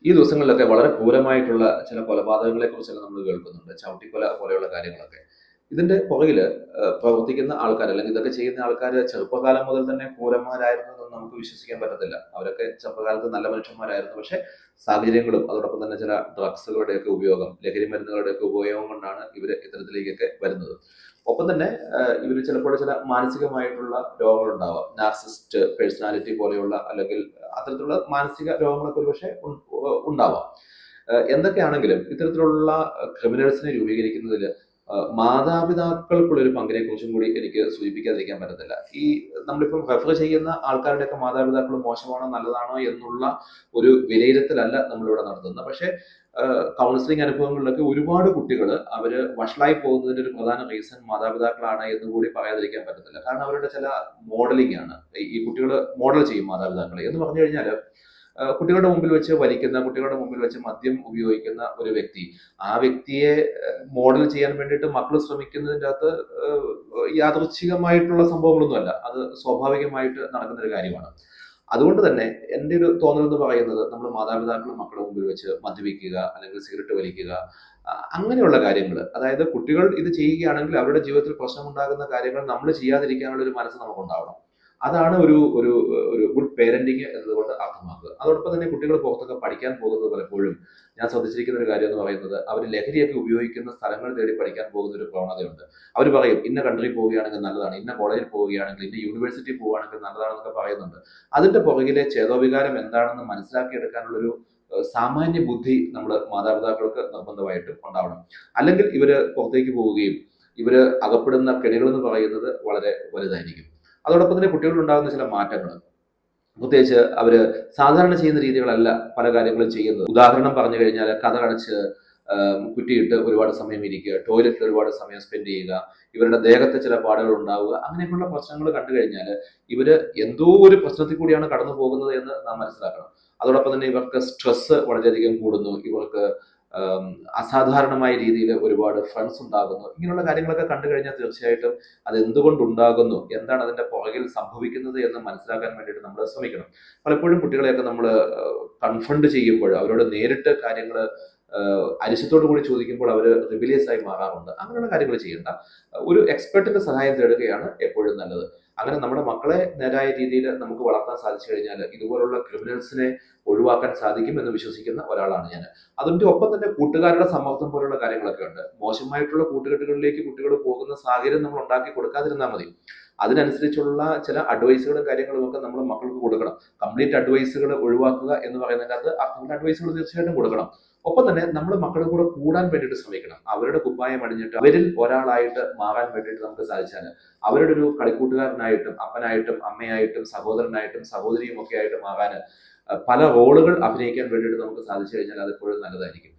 ഈ ദിവസങ്ങളിലൊക്കെ വളരെ ക്രൂരമായിട്ടുള്ള ചില കൊലപാതകങ്ങളെ കുറിച്ചെല്ലാം നമ്മൾ കേൾക്കുന്നുണ്ട്. ചവിട്ടിക്കൊല പോലെയുള്ള കാര്യങ്ങളൊക്കെ. ഇതിന്റെ പുറകില് പ്രവർത്തിക്കുന്ന ആൾക്കാർ, അല്ലെങ്കിൽ ഇതൊക്കെ ചെയ്യുന്ന ആൾക്കാർ ചെറുപ്പകാലം മുതൽ തന്നെ ക്രൂരന്മാരായിരുന്നു എന്ന് നമുക്ക് വിശ്വസിക്കാൻ പറ്റത്തില്ല. അവരൊക്കെ ചെറുപ്പകാലത്ത് നല്ല മനുഷ്യന്മാരായിരുന്നു. പക്ഷെ സാഹചര്യങ്ങളും അതോടൊപ്പം തന്നെ ചില ഡ്രഗ്സുകളുടെയൊക്കെ ഉപയോഗം, ലഹരി മരുന്നുകളുടെയൊക്കെ ഉപയോഗം കൊണ്ടാണ് ഇവര് ഇത്തരത്തിലേക്കൊക്കെ വരുന്നത്. ഒപ്പം തന്നെ ഇവർ ചിലപ്പോൾ ചില മാനസികമായിട്ടുള്ള രോഗങ്ങളുണ്ടാവാം. നാർസിസ്റ്റ് പേഴ്സണാലിറ്റി പോലെയുള്ള, അല്ലെങ്കിൽ അത്തരത്തിലുള്ള മാനസിക രോഗങ്ങളൊക്കെ ഒരുപക്ഷെ ഉണ്ടാവാം. എന്തൊക്കെയാണെങ്കിലും ഇത്തരത്തിലുള്ള ക്രിമിനൽസിനെ രൂപീകരിക്കുന്നതിൽ മാതാപിതാക്കൾക്കുള്ളൊരു പങ്കിനെ കുറിച്ചും കൂടി എനിക്ക് സൂചിപ്പിക്കാതിരിക്കാൻ പറ്റത്തില്ല. ഈ നമ്മളിപ്പം റെഫർ ചെയ്യുന്ന ആൾക്കാരുടെയൊക്കെ മാതാപിതാക്കൾ മോശമാണോ നല്ലതാണോ എന്നുള്ള ഒരു വിലയിരുത്തലല്ല നമ്മളിവിടെ നടത്തുന്നത്. പക്ഷേ കൗൺസിലിംഗ് അനുഭവങ്ങളിലൊക്കെ ഒരുപാട് കുട്ടികൾ അവര് വഷളായി പോകുന്നതിന്റെ ഒരു പ്രധാന റീസൺ മാതാപിതാക്കളാണ് എന്ന് കൂടി പറയാതിരിക്കാൻ പറ്റത്തില്ല. കാരണം അവരുടെ ചില മോഡലിംഗ് ആണ്. ഈ കുട്ടികൾ മോഡൽ ചെയ്യും മാതാപിതാക്കളെ എന്ന് പറഞ്ഞു കഴിഞ്ഞാൽ, കുട്ടികളുടെ മുമ്പിൽ വെച്ച് വലിക്കുന്ന, കുട്ടികളുടെ മുമ്പിൽ വെച്ച് മദ്യം ഉപയോഗിക്കുന്ന ഒരു വ്യക്തി, ആ വ്യക്തിയെ മോഡൽ ചെയ്യാൻ വേണ്ടിയിട്ട് മക്കൾ ശ്രമിക്കുന്നതിൻ്റെ അകത്ത് യാദൃച്ഛികമായിട്ടുള്ള സംഭവങ്ങളൊന്നുമല്ല, അത് സ്വാഭാവികമായിട്ട് നടക്കുന്ന ഒരു കാര്യമാണ്. അതുകൊണ്ട് തന്നെ എൻ്റെ ഒരു തോന്നൽ എന്ന് പറയുന്നത്, നമ്മൾ മാതാപിതാക്കൾ മക്കളുടെ മുമ്പിൽ വെച്ച് മദ്യപിക്കുക, അല്ലെങ്കിൽ സിഗരറ്റ് വലിക്കുക, അങ്ങനെയുള്ള കാര്യങ്ങൾ, അതായത് കുട്ടികൾ ഇത് ചെയ്യുകയാണെങ്കിൽ അവരുടെ ജീവിതത്തിൽ പ്രശ്നമുണ്ടാകുന്ന കാര്യങ്ങൾ നമ്മൾ ചെയ്യാതിരിക്കാനുള്ള ഒരു മനസ്സ് നമുക്കുണ്ടാവണം. അതാണ് ഒരു ഒരു ഒരു ഗുഡ് പേരന്റിങ് എന്നതുകൊണ്ട് അർത്ഥമാക്കുക. അതോടൊപ്പം തന്നെ കുട്ടികൾ പുറത്തൊക്കെ പഠിക്കാൻ പോകുന്നത് പലപ്പോഴും ഞാൻ ശ്രദ്ധിച്ചിരിക്കുന്ന ഒരു കാര്യം എന്ന് പറയുന്നത്, അവർ ലഹരിയൊക്കെ ഉപയോഗിക്കുന്ന സ്ഥലങ്ങൾ തേടി പഠിക്കാൻ പോകുന്ന ഒരു പ്രവണതയുണ്ട്. അവർ പറയും ഇന്ന കൺട്രി പോവുകയാണെങ്കിൽ നല്ലതാണ്, ഇന്ന കോളേജിൽ പോവുകയാണെങ്കിൽ, ഇന്ന യൂണിവേഴ്സിറ്റി പോവുകയാണെങ്കിൽ നല്ലതാണെന്നൊക്കെ പറയുന്നുണ്ട്. അതിന്റെ പുറകിലെ ചേതോവികാരം എന്താണെന്ന് മനസ്സിലാക്കിയെടുക്കാനുള്ളൊരു സാമാന്യ ബുദ്ധി നമ്മുടെ മാതാപിതാക്കൾക്ക് നിർബന്ധമായിട്ടും ഉണ്ടാവണം. അല്ലെങ്കിൽ ഇവര് പുറത്തേക്ക് പോവുകയും ഇവര് അകപ്പെടുന്ന കെണികൾ എന്ന് പറയുന്നത് വളരെ വലുതായിരിക്കും. അതോടൊപ്പം തന്നെ കുട്ടികളിൽ ഉണ്ടാകുന്ന ചില മാറ്റങ്ങൾ, പ്രത്യേകിച്ച് അവര് സാധാരണ ചെയ്യുന്ന രീതികളല്ല പല കാര്യങ്ങളും ചെയ്യുന്നത്. ഉദാഹരണം പറഞ്ഞു കഴിഞ്ഞാൽ, കഥ അടച്ച് കുറ്റിയിട്ട് ഒരുപാട് സമയം ഇരിക്കുക, ടോയ്ലറ്റിൽ ഒരുപാട് സമയം സ്പെൻഡ് ചെയ്യുക, ഇവരുടെ ദേഹത്തെ ചില പാടുകൾ ഉണ്ടാവുക, അങ്ങനെയൊക്കെയുള്ള പ്രശ്നങ്ങൾ കണ്ടു കഴിഞ്ഞാൽ ഇവര് എന്തോ ഒരു പ്രശ്നത്തിൽ കൂടിയാണ് കടന്നു പോകുന്നത് എന്ന് നാം മനസ്സിലാക്കണം. അതോടൊപ്പം തന്നെ ഇവർക്ക് സ്ട്രെസ് വളരെയധികം കൂടുന്നു, ഇവർക്ക് അസാധാരണമായ രീതിയിൽ ഒരുപാട് ഫ്രണ്ട്സ് ഉണ്ടാകുന്നു. ഇങ്ങനെയുള്ള കാര്യങ്ങളൊക്കെ കണ്ടു കഴിഞ്ഞാൽ തീർച്ചയായിട്ടും അത് എന്തുകൊണ്ടുണ്ടാകുന്നു, എന്താണ് അതിന്റെ പുറകിൽ സംഭവിക്കുന്നത് എന്ന് മനസ്സിലാക്കാൻ വേണ്ടിയിട്ട് നമ്മൾ ശ്രമിക്കണം. പലപ്പോഴും കുട്ടികളെയൊക്കെ നമ്മൾ കൺഫ്രണ്ട് ചെയ്യുമ്പോൾ, അവരോട് നേരിട്ട് കാര്യങ്ങൾ അരിശത്തോടു കൂടി ചോദിക്കുമ്പോൾ അവർ റിബിലിയസ് ആയി മാറാറുണ്ട്. അങ്ങനെയുള്ള കാര്യങ്ങൾ ചെയ്യേണ്ട, ഒരു എക്സ്പെർട്ടിന്റെ സഹായം തേടുകയാണ് എപ്പോഴും നല്ലത്. അങ്ങനെ നമ്മുടെ മക്കളെ നേരായ രീതിയിൽ നമുക്ക് വളർത്താൻ സാധിച്ചു കഴിഞ്ഞാൽ ഇതുപോലുള്ള ക്രിമിനൽസിനെ ഒഴിവാക്കാൻ സാധിക്കും എന്ന് വിശ്വസിക്കുന്ന ഒരാളാണ് ഞാൻ. അതിന്റെ ഒപ്പം തന്നെ കൂട്ടുകാരുടെ സമ്മർദ്ദം പോലുള്ള കാര്യങ്ങളൊക്കെ ഉണ്ട്. മോശമായിട്ടുള്ള കൂട്ടുകെട്ടുകളിലേക്ക് കുട്ടികൾ പോകുന്ന സാഹചര്യം നമ്മൾ ഉണ്ടാക്കി കൊടുക്കാതിരുന്നാൽ മതി. അതിനനുസരിച്ചുള്ള ചില അഡ്വൈസുകളും കാര്യങ്ങളും ഒക്കെ നമ്മൾ മക്കൾക്ക് കൊടുക്കണം. കംപ്ലീറ്റ് അഡ്വൈസുകൾ ഒഴിവാക്കുക എന്ന് പറയുന്നതിൻ്റെ അകത്ത് അർത്ഥമുള്ള അഡ്വൈസുകൾ തീർച്ചയായിട്ടും കൊടുക്കണം. ഒപ്പം തന്നെ നമ്മൾ മക്കളുടെ കൂടെ കൂടാൻ വേണ്ടിയിട്ട് ശ്രമിക്കണം. അവരുടെ കുപ്പായം അണിഞ്ഞിട്ട് അവരിൽ ഒരാളായിട്ട് മാറാൻ വേണ്ടിയിട്ട് നമുക്ക് സാധിച്ചാൽ, അവരുടെ ഒരു കളിക്കൂട്ടുകാരനായിട്ടും അപ്പനായിട്ടും അമ്മയായിട്ടും സഹോദരനായിട്ടും സഹോദരിയും ഒക്കെ ആയിട്ട് മാറാൻ പല റോളുകൾ അഭിനയിക്കാൻ വേണ്ടിയിട്ട് നമുക്ക് സാധിച്ചു കഴിഞ്ഞാൽ അത് എപ്പോഴും നല്ലതായിരിക്കും.